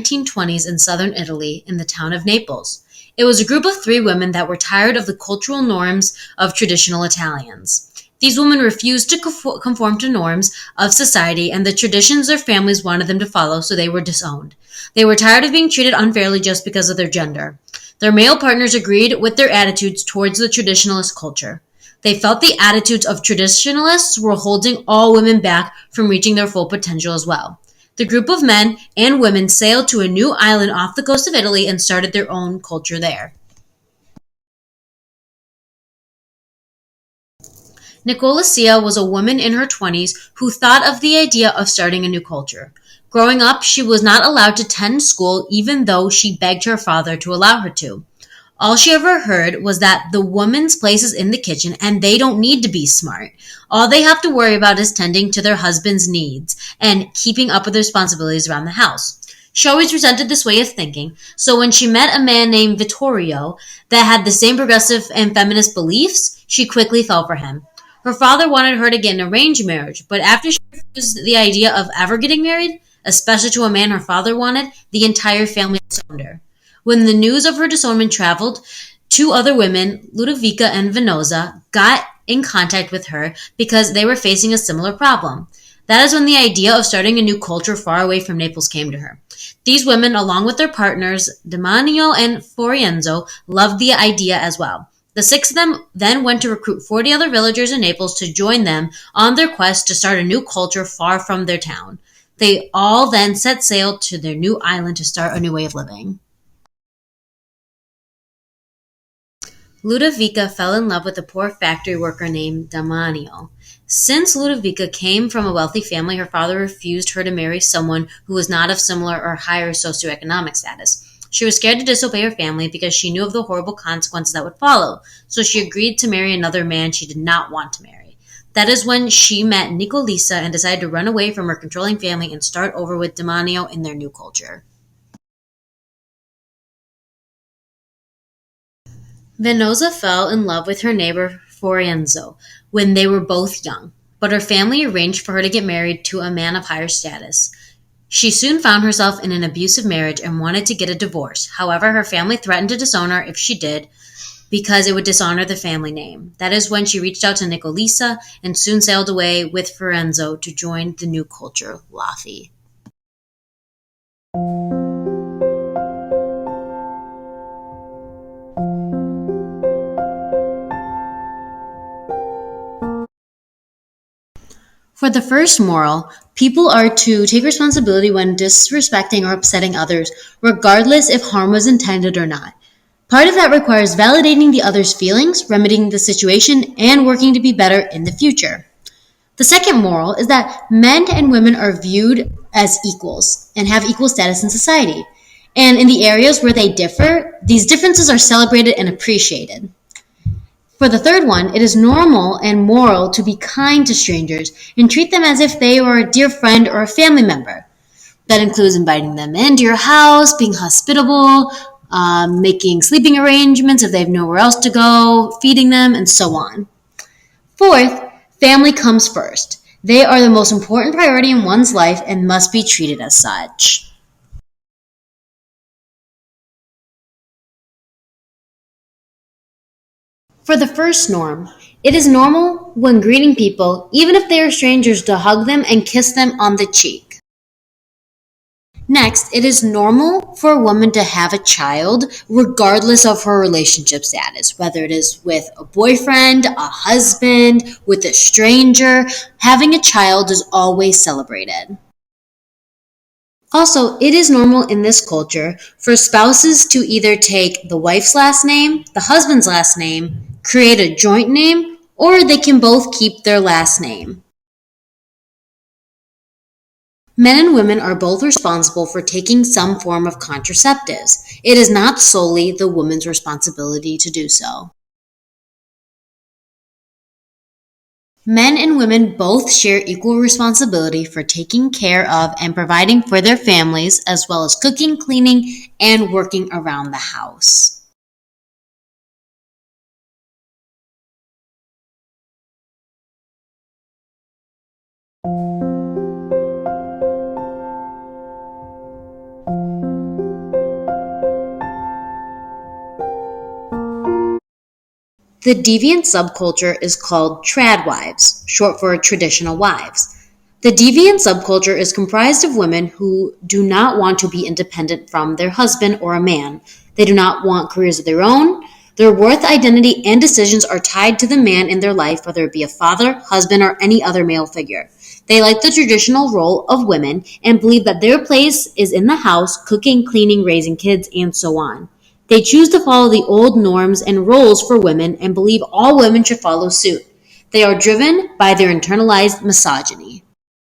1920s in southern Italy in the town of Naples. It was a group of three women that were tired of the cultural norms of traditional Italians. These women refused to conform to norms of society and the traditions their families wanted them to follow, so they were disowned. They were tired of being treated unfairly just because of their gender. Their male partners agreed with their attitudes towards the traditionalist culture. They felt the attitudes of traditionalists were holding all women back from reaching their full potential as well. The group of men and women sailed to a new island off the coast of Italy and started their own culture there. Nicolesia was a woman in her 20s who thought of the idea of starting a new culture. Growing up, she was not allowed to attend school even though she begged her father to allow her to. All she ever heard was that the woman's place is in the kitchen and they don't need to be smart. All they have to worry about is tending to their husband's needs and keeping up with the responsibilities around the house. She always resented this way of thinking, so when she met a man named Vittorio that had the same progressive and feminist beliefs, she quickly fell for him. Her father wanted her to get an arranged marriage, but after she refused the idea of ever getting married, especially to a man her father wanted, the entire family disowned her. When the news of her disownment traveled, two other women, Ludovica and Venosa, got in contact with her because they were facing a similar problem. That is when the idea of starting a new culture far away from Naples came to her. These women, along with their partners, Demanio and Fiorenzo, loved the idea as well. The six of them then went to recruit 40 other villagers in Naples to join them on their quest to start a new culture far from their town. They all then set sail to their new island to start a new way of living. Ludovica fell in love with a poor factory worker named Demanio. Since Ludovica came from a wealthy family, her father refused her to marry someone who was not of similar or higher socioeconomic status. She was scared to disobey her family because she knew of the horrible consequences that would follow, so she agreed to marry another man she did not want to marry. That is when she met Nicolisa and decided to run away from her controlling family and start over with Demanio in their new culture. Venosa fell in love with her neighbor Fiorenzo when they were both young, but her family arranged for her to get married to a man of higher status. She soon found herself in an abusive marriage and wanted to get a divorce. However, her family threatened to disown her if she did because it would dishonor the family name. That is when she reached out to Nicolisa and soon sailed away with Fiorenzo to join the new culture, Lalfi. For the first moral, people are to take responsibility when disrespecting or upsetting others, regardless if harm was intended or not. Part of that requires validating the other's feelings, remedying the situation, and working to be better in the future. The second moral is that men and women are viewed as equals and have equal status in society. And in the areas where they differ, these differences are celebrated and appreciated. For the third one, it is normal and moral to be kind to strangers and treat them as if they were a dear friend or a family member. That includes inviting them into your house, being hospitable, making sleeping arrangements if they have nowhere else to go, feeding them, and so on. Fourth, family comes first. They are the most important priority in one's life and must be treated as such. For the first norm, it is normal when greeting people, even if they are strangers, to hug them and kiss them on the cheek. Next, it is normal for a woman to have a child regardless of her relationship status, whether it is with a boyfriend, a husband, with a stranger. Having a child is always celebrated. Also, it is normal in this culture for spouses to either take the wife's last name, the husband's last name, create a joint name, or they can both keep their last name. Men and women are both responsible for taking some form of contraceptives. It is not solely the woman's responsibility to do so. Men and women both share equal responsibility for taking care of and providing for their families, as well as cooking, cleaning, and working around the house. The deviant subculture is called trad wives, short for traditional wives. The deviant subculture is comprised of women who do not want to be independent from their husband or a man. They do not want careers of their own. Their worth, identity, and decisions are tied to the man in their life, whether it be a father, husband, or any other male figure. They like the traditional role of women and believe that their place is in the house, cooking, cleaning, raising kids, and so on. They choose to follow the old norms and roles for women and believe all women should follow suit. They are driven by their internalized misogyny.